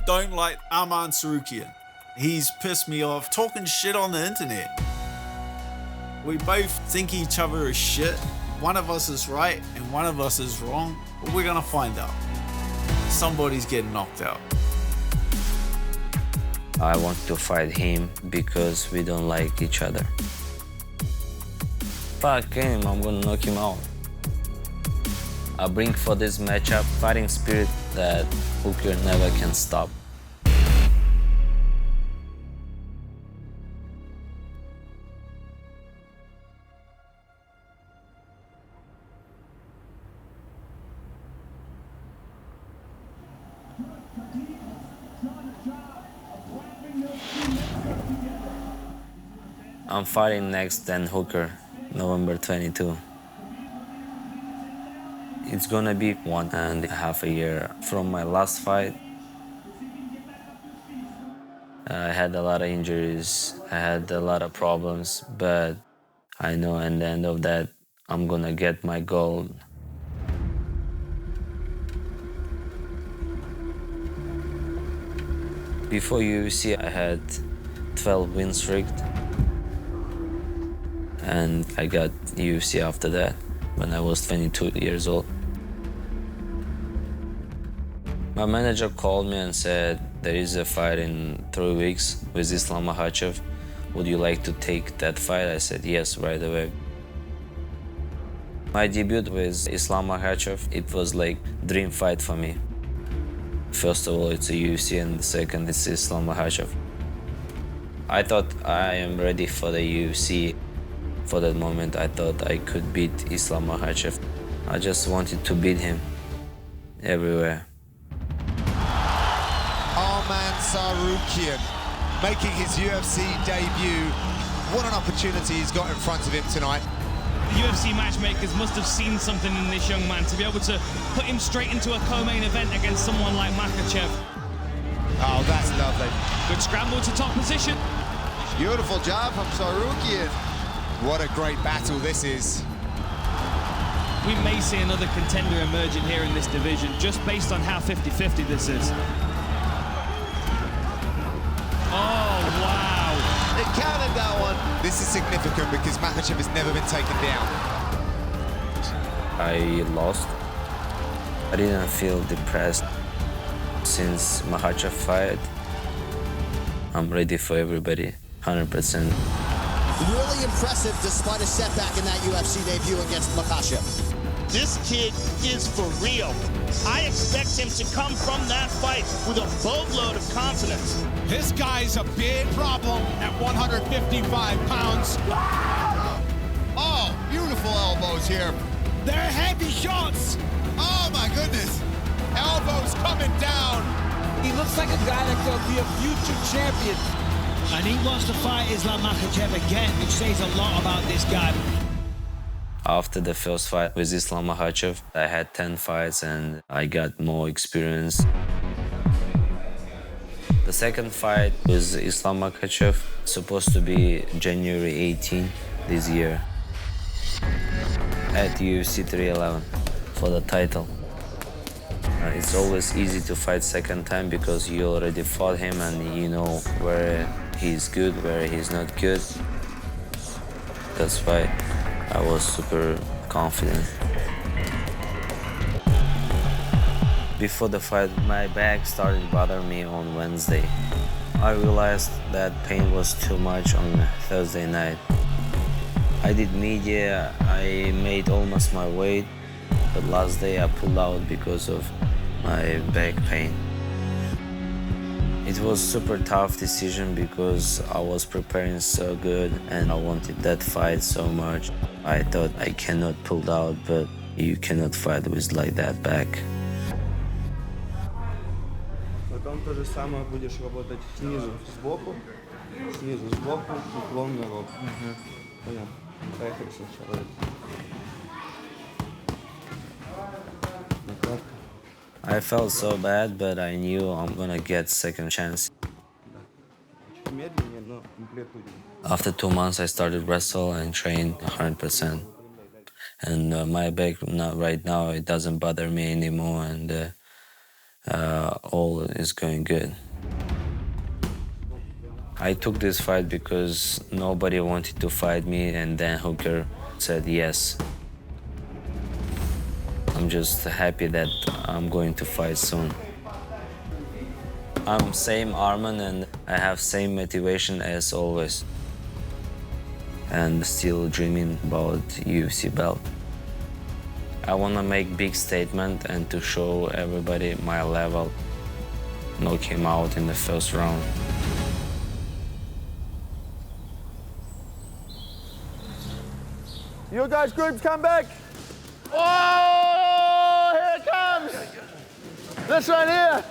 don't like Arman Tsarukyan. He's pissed me off talking shit on the internet. We both think each other is shit. One of us is right and one of us is wrong, but we're gonna find out. Somebody's getting knocked out. I want to fight him because we don't like each other. Fuck him, I'm gonna knock him out. I bring for this matchup fighting spirit that Hooker never can stop. I'm fighting next Dan Hooker, November 22. It's gonna be 1.5 years from my last fight. I had a lot of injuries, I had a lot of problems, but I know at the end of that, I'm gonna get my gold. Before UFC, I had 12 win streak, and I got UFC after that when I was 22 years old. My manager called me and said, there is a fight in 3 weeks with Islam Makhachev. Would you like to take that fight? I said yes right away. My debut with Islam Makhachev, it was like dream fight for me. First of all, it's a UFC, and the second, it's Islam Makhachev. I thought I am ready for the UFC. For that moment, I thought I could beat Islam Makhachev. I just wanted to beat him everywhere. Arman Tsarukyan making his UFC debut. What an opportunity he's got in front of him tonight. The UFC matchmakers must have seen something in this young man to be able to put him straight into a co-main event against someone like Makhachev. Oh, that's lovely. Good scramble to top position. Beautiful job from Tsarukyan. What a great battle this is. We may see another contender emerging here in this division just based on how 50-50 this is. Oh, wow. They counted that one. This is significant because Makhachev has never been taken down. I lost. I didn't feel depressed since Makhachev fight. I'm ready for everybody, 100%. Really impressive despite a setback in that UFC debut against Makhachev. This kid is for real. I expect him to come from that fight with a boatload of confidence. This guy's a big problem at 155 pounds. Oh, beautiful elbows here. They're heavy shots. Oh my goodness. Elbows coming down. He looks like a guy that could be a future champion. And he wants to fight Islam Makhachev again, which says a lot about this guy. After the first fight with Islam Makhachev, I had 10 fights and I got more experience. The second fight with Islam Makhachev supposed to be January 18 this year at UFC 311 for the title. It's always easy to fight second time because you already fought him and you know where he's good, where he's not good. That's why I was super confident. Before the fight, my back started bothering me on Wednesday. I realized that pain was too much on Thursday night. I did media, I made almost my weight, but last day I pulled out because of my back pain. It was super tough decision because I was preparing so good and I wanted that fight so much. I thought I cannot pull out, but you cannot fight with like that back. Потом то же самое будешь работать снизу, сбоку, уклон на лоб. Понял? Поехали сначала. I felt so bad, but I knew I'm gonna get second chance. After 2 months, I started wrestle and train 100%. And my back right now, it doesn't bother me anymore. And all is going good. I took this fight because nobody wanted to fight me, and Dan Hooker said yes. I'm just happy that I'm going to fight soon. I'm same Arman and I have same motivation as always. And still dreaming about UFC belt. I want to make big statement and to show everybody my level. Knock him out in the first round. You guys, groups, come back. Oh, here it comes. This right here.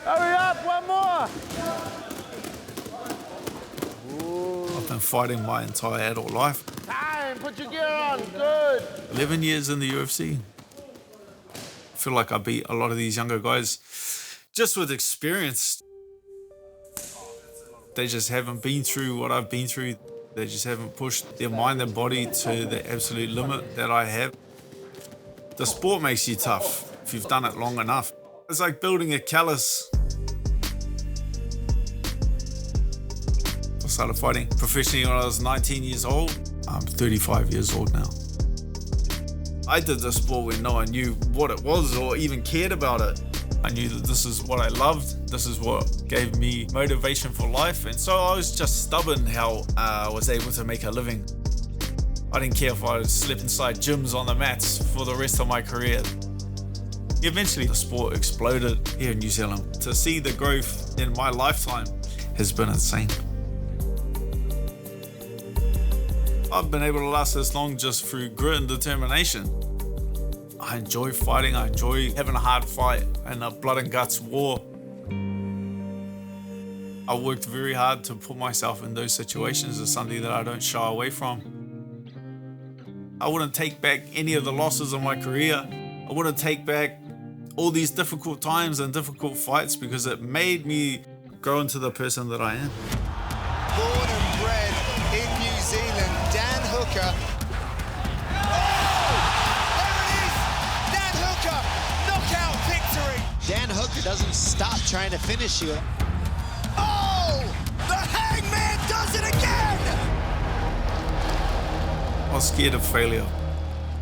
Hurry up, one more. I've been fighting my entire adult life. Time, put your gear on, good. 11 years in the UFC. I feel like I beat a lot of these younger guys just with experience. They just haven't been through what I've been through. They just haven't pushed their mind and body to the absolute limit that I have. The sport makes you tough if you've done it long enough. It's like building a callus. I started fighting professionally when I was 19 years old. I'm 35 years old now. I did the sport when no one knew what it was or even cared about it. I knew that this is what I loved. This is what gave me motivation for life. And so I was just stubborn how I was able to make a living. I didn't care if I would slip inside gyms on the mats for the rest of my career. Eventually the sport exploded here in New Zealand. To see the growth in my lifetime has been insane. I've been able to last this long just through grit and determination. I enjoy fighting, I enjoy having a hard fight and a blood and guts war. I worked very hard to put myself in those situations. It's something that I don't shy away from. I wouldn't take back any of the losses of my career. I wouldn't take back all these difficult times and difficult fights because it made me grow into the person that I am. Born and bred in New Zealand, Dan Hooker. Dan Hooker doesn't stop trying to finish you. Oh! The Hangman does it again! I was scared of failure.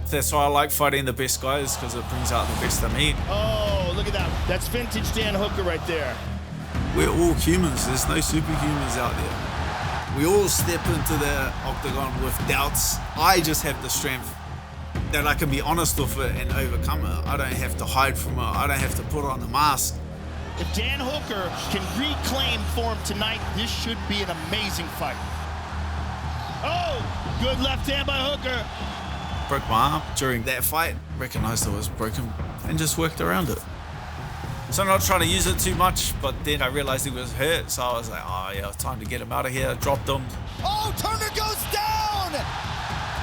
That's why I like fighting the best guys, because it brings out the best of me. Oh, look at that. That's vintage Dan Hooker right there. We're all humans. There's no superhumans out there. We all step into the octagon with doubts. I just have the strength that I can be honest with it and overcome it. I don't have to hide from it. I don't have to put on a mask. If Dan Hooker can reclaim form tonight, this should be an amazing fight. Oh, good left hand by Hooker. Broke my arm during that fight, recognized it was broken and just worked around it. So I'm not trying to use it too much, but then I realized he was hurt, so I was like, oh yeah, time to get him out of here. Dropped him. Oh, Turner goes down!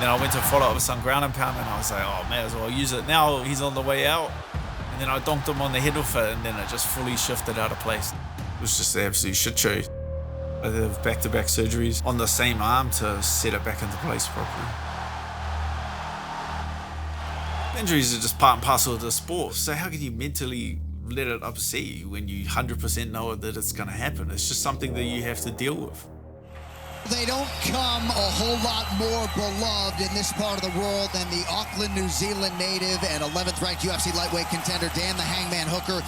Then I went to follow up with some ground and pound, and I was like, oh, may as well use it now. He's on the way out. And then I donked him on the head with it, and then it just fully shifted out of place. It was just an absolute shit show. I have back-to-back surgeries on the same arm to set it back into place properly. Injuries are just part and parcel of the sport. So how can you mentally let it upset you when you 100% know that it's going to happen? It's just something that you have to deal with. They don't come a whole lot more beloved in this part of the world than the Auckland, New Zealand native and 11th ranked UFC lightweight contender Dan the Hangman Hooker.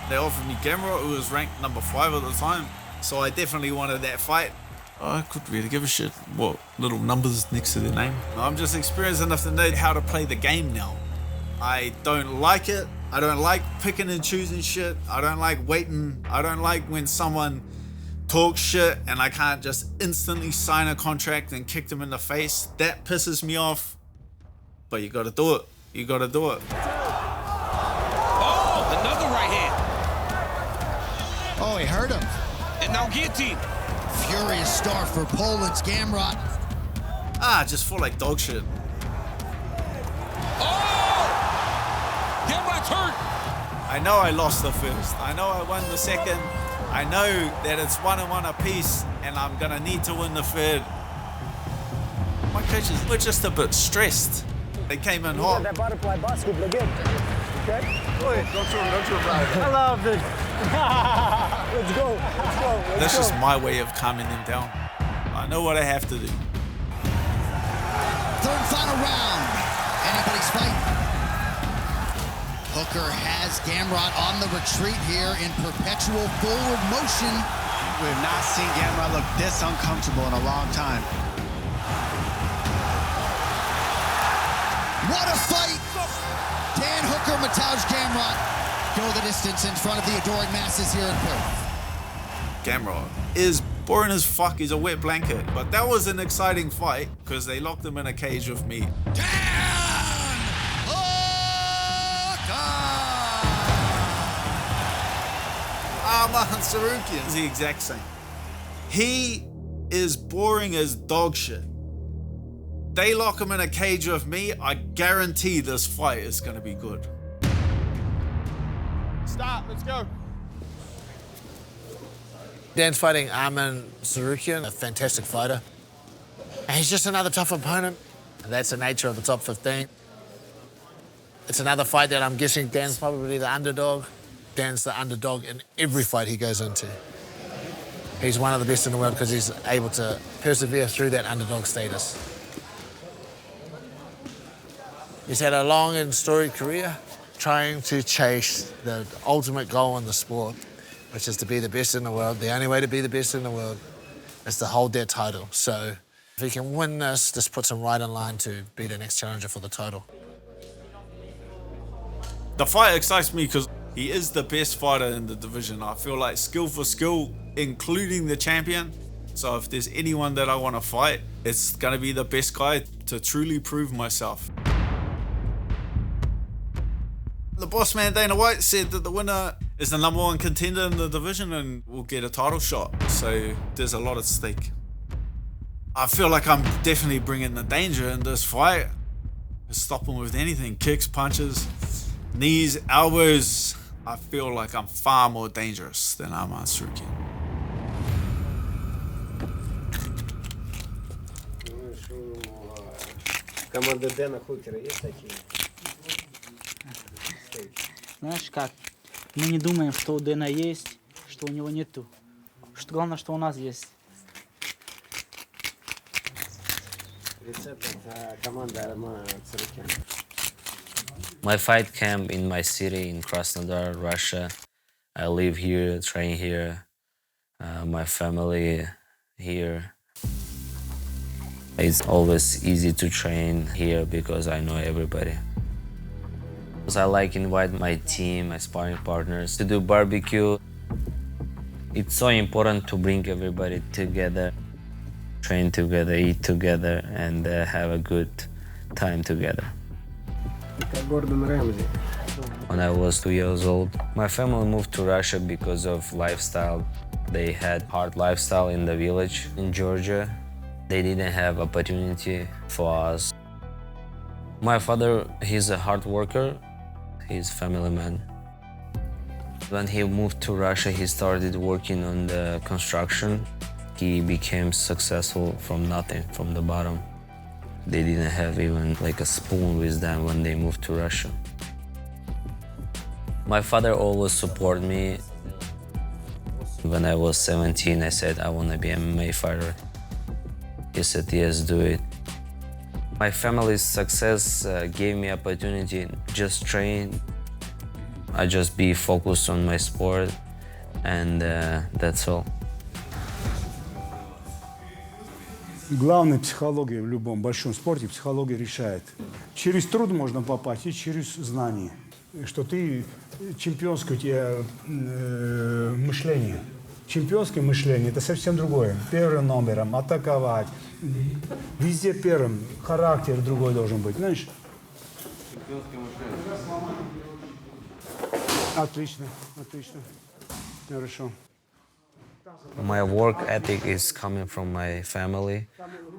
They offered me Gamrot, who was ranked number 5 at the time, so I definitely wanted that fight. I couldn't really give a shit what little numbers next to their name. I'm just experienced enough to know how to play the game now. I don't like it. I don't like picking and choosing shit. I don't like waiting. I don't like when someone talk shit and I can't just instantly sign a contract and kick them in the face. That pisses me off. But you gotta do it. You gotta do it. Oh, another right hand. Oh, he hurt him. And now guillotine. Furious start for Poland's Gamrot. I just feel like dog shit. Oh! Gamrot's hurt. I know I lost the first. I know I won the second. I know that it's 1-1 apiece, and I'm gonna need to win the third. My coaches were just a bit stressed. They came in hot. That butterfly bus would look good. Okay? Don't you about it. I love this. Let's go. Let's go. That's just my way of calming them down. I know what I have to do. Third and final round. Anybody's fight. Hooker has Gamrot on the retreat here in perpetual forward motion. We have not seen Gamrot look this uncomfortable in a long time. What a fight! Dan Hooker, Mateusz Gamrot go the distance in front of the adoring masses here in Perth. Gamrot is boring as fuck. He's a wet blanket. But that was an exciting fight because they locked him in a cage with me. Arman Tsarukyan is the exact same. He is boring as dog shit. They lock him in a cage with me, I guarantee this fight is going to be good. Stop. Let's go. Dan's fighting Arman Tsarukyan, a fantastic fighter. And he's just another tough opponent. And that's the nature of the top 15. It's another fight that I'm guessing Dan's probably the underdog. Dan's the underdog in every fight he goes into. He's one of the best in the world because he's able to persevere through that underdog status. He's had a long and storied career trying to chase the ultimate goal in the sport, which is to be the best in the world. The only way to be the best in the world is to hold that title. So if he can win this puts him right in line to be the next challenger for the title. The fight excites me because he is the best fighter in the division. I feel like skill for skill, including the champion. So if there's anyone that I want to fight, it's going to be the best guy to truly prove myself. The boss man, Dana White, said that the winner is the #1 contender in the division and will get a title shot. So there's a lot at stake. I feel like I'm definitely bringing the danger in this fight. Stop him with anything, kicks, punches, knees, elbows. I feel like I'm far more dangerous than Arman Tsarukyan. Команда Дэна Хукера есть такие? Знаешь как? Мы не думаем, что у Дэна есть, что у него нету. Главное, что у нас есть. Рецепт от команды Армана Tsarukyan. My fight camp in my city in Krasnodar, Russia. I live here, train here. My family here. It's always easy to train here because I know everybody. I like invite my team, my sparring partners to do barbecue. It's so important to bring everybody together, train together, eat together, and have a good time together. When I was 2 years old, my family moved to Russia because of lifestyle. They had hard lifestyle in the village in Georgia. They didn't have opportunity for us. My father, he's a hard worker. He's a family man. When he moved to Russia, he started working on the construction. He became successful from nothing, from the bottom. They didn't have even like a spoon with them when they moved to Russia. My father always supported me. When I was 17, I said I want to be an MMA fighter. He said, yes, do it. My family's success gave me opportunity just train. I just be focused on my sport, and that's all. Главная психология в любом большом спорте, психология решает. Через труд можно попасть и через знание. Что ты чемпионское у тебя мышление. Чемпионское мышление – это совсем другое. Первым номером атаковать. Везде первым. Характер другой должен быть. Знаешь? Чемпионское мышление. Отлично, отлично. Хорошо. My work ethic is coming from my family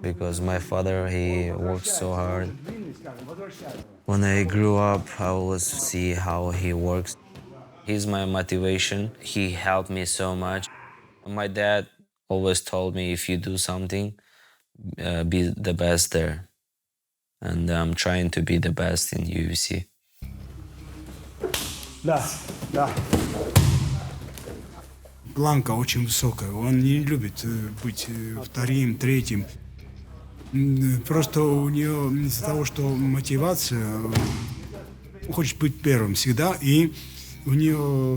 because my father, he works so hard. When I grew up, I always see how he works. He's my motivation. He helped me so much. My dad always told me, if you do something, be the best there. and I'm trying to be the best in UFC. Да, да. Планка очень высокая. Он не любит быть вторым, третьим. Просто у него из-за того, что мотивация, он хочет быть первым всегда, и у него,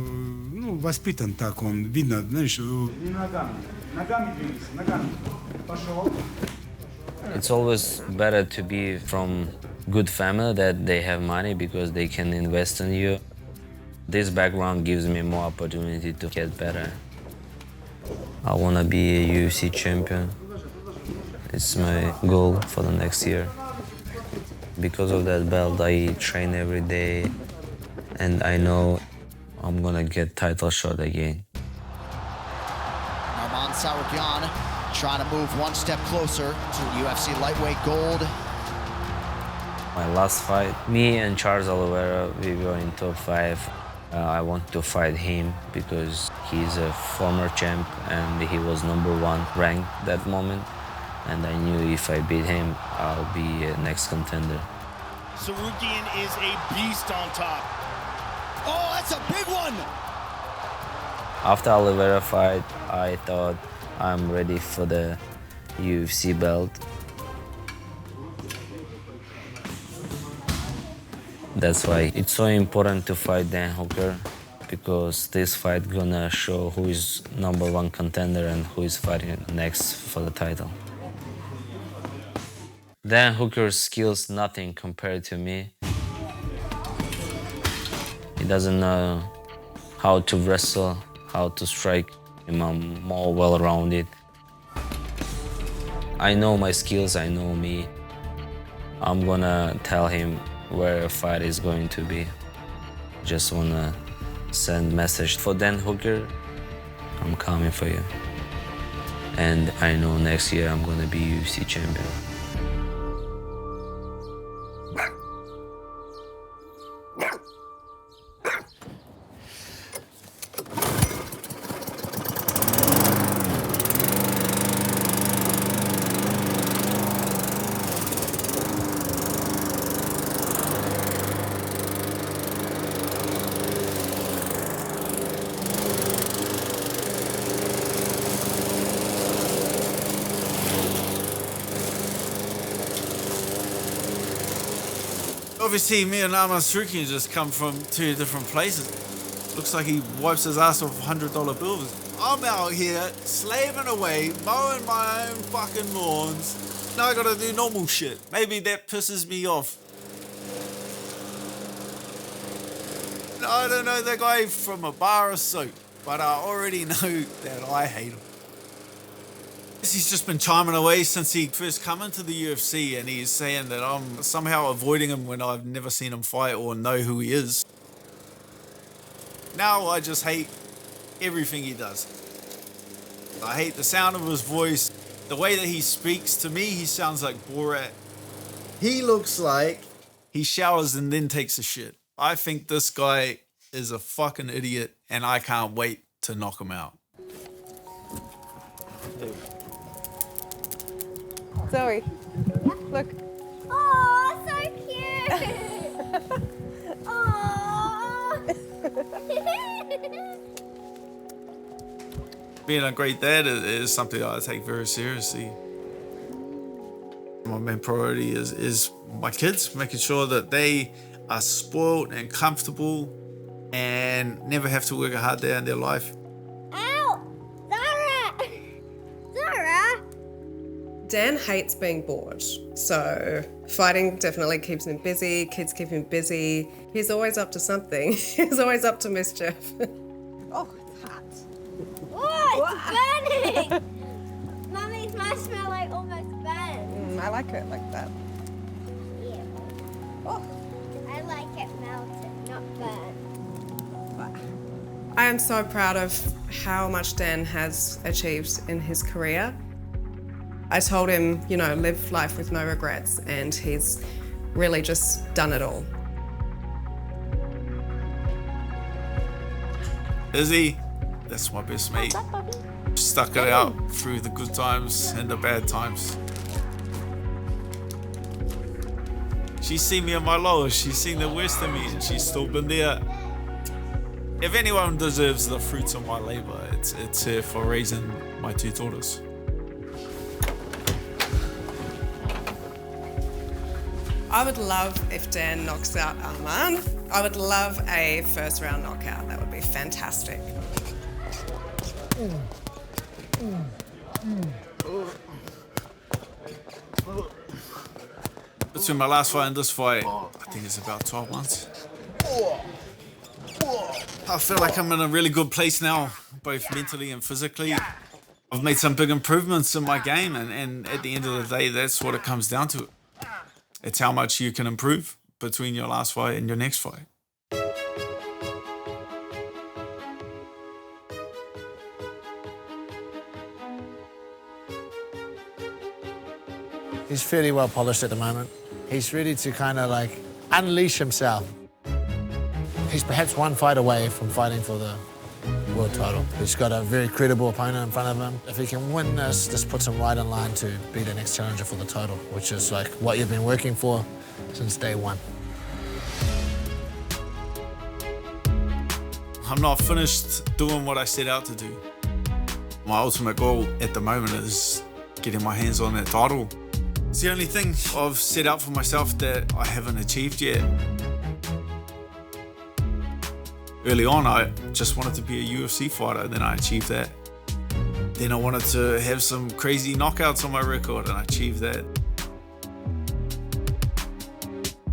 ну, воспитан так, он видно, знаешь, не ногами, ногами двигайся, ногами. Пошел. It's always better to be from good family that they have money because they can invest in you. This background gives me more opportunity to get better. I want to be a UFC champion. It's my goal for the next year. Because of that belt, I train every day, and I know I'm gonna get title shot again. Arman Tsarukyan trying to move one step closer to UFC lightweight gold. My last fight, me and Charles Oliveira, we were in top 5. I want to fight him because he's a former champ and he was #1 ranked that moment. And I knew if I beat him, I'll be a next contender. Tsarukyan is a beast on top. Oh, that's a big one! After Oliveira fight, I thought I'm ready for the UFC belt. That's why it's so important to fight Dan Hooker, because this fight gonna show who is #1 contender and who is fighting next for the title. Dan Hooker's skills nothing compared to me. He doesn't know how to wrestle, how to strike. I'm more well-rounded. I know my skills, I know me. I'm gonna tell him where a fight is going to be. Just wanna send message for Dan Hooker. I'm coming for you. And I know next year I'm gonna be UFC champion. Obviously, me and Arman Tsarukyan just come from 2 different places. Looks like he wipes his ass off $100 bills. I'm out here slaving away, mowing my own fucking lawns. Now I gotta do normal shit. Maybe that pisses me off. I don't know the guy from a bar of soap, but I already know that I hate him. He's just been chiming away since he first come into the UFC, and he's saying that I'm somehow avoiding him when I've never seen him fight or know who he is. Now I just hate everything he does. I hate the sound of his voice, the way that he speaks. To me, he sounds like Borat. He looks like he showers and then takes a shit. I think this guy is a fucking idiot, and I can't wait to knock him out. Zoe, look. Oh, so cute. Oh. Being a great dad is something I take very seriously. My main priority is my kids, making sure that they are spoiled and comfortable and never have to work a hard day in their life. Ow! Zara! Zara! Dan hates being bored, so fighting definitely keeps him busy, kids keep him busy. He's always up to something. He's always up to mischief. Oh, it's hot. Oh, it's burning! Mummy's marshmallow almost burned. I like it like that. Yeah. Oh. I like it melted, not burned. I am so proud of how much Dan has achieved in his career. I told him, you know, live life with no regrets, and he's really just done it all. Izzy, that's my best mate. Stuck it out through the good times and the bad times. She's seen me at my lowest. She's seen the worst of me, and she's still been there. If anyone deserves the fruits of my labor, it's her for raising my 2 daughters. I would love if Dan knocks out Arman. I would love a first round knockout. That would be fantastic. Between my last fight and this fight, I think it's about 12 months. I feel like I'm in a really good place now, both mentally and physically. I've made some big improvements in my game, and at the end of the day, that's what it comes down to. It's how much you can improve between your last fight and your next fight. He's fairly well polished at the moment. He's ready to kind of like unleash himself. He's perhaps one fight away from fighting for the world title. He's got a very credible opponent in front of him. If he can win this puts him right in line to be the next challenger for the title, which is like what you've been working for since day one. I'm not finished doing what I set out to do. My ultimate goal at the moment is getting my hands on that title. It's the only thing I've set out for myself that I haven't achieved yet. Early on, I just wanted to be a UFC fighter, then I achieved that. Then I wanted to have some crazy knockouts on my record, and I achieved that.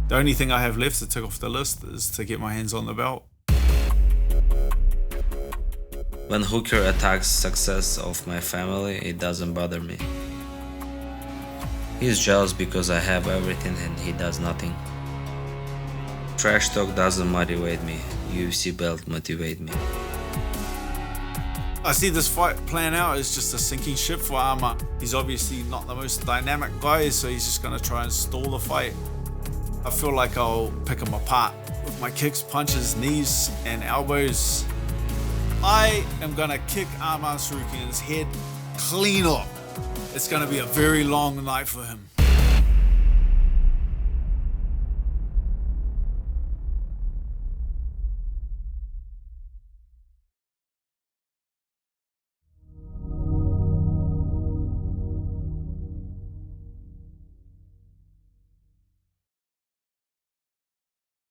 The only thing I have left to tick off the list is to get my hands on the belt. When Hooker attacks success of my family, it doesn't bother me. He's jealous because I have everything and he does nothing. Trash talk doesn't motivate me. UFC belt motivate me. I see this fight playing out as just a sinking ship for Arman. He's obviously not the most dynamic guy, so he's just gonna try and stall the fight. I feel like I'll pick him apart with my kicks, punches, knees, and elbows. I am gonna kick Arman Tsarukyan's head clean off. It's gonna be a very long night for him.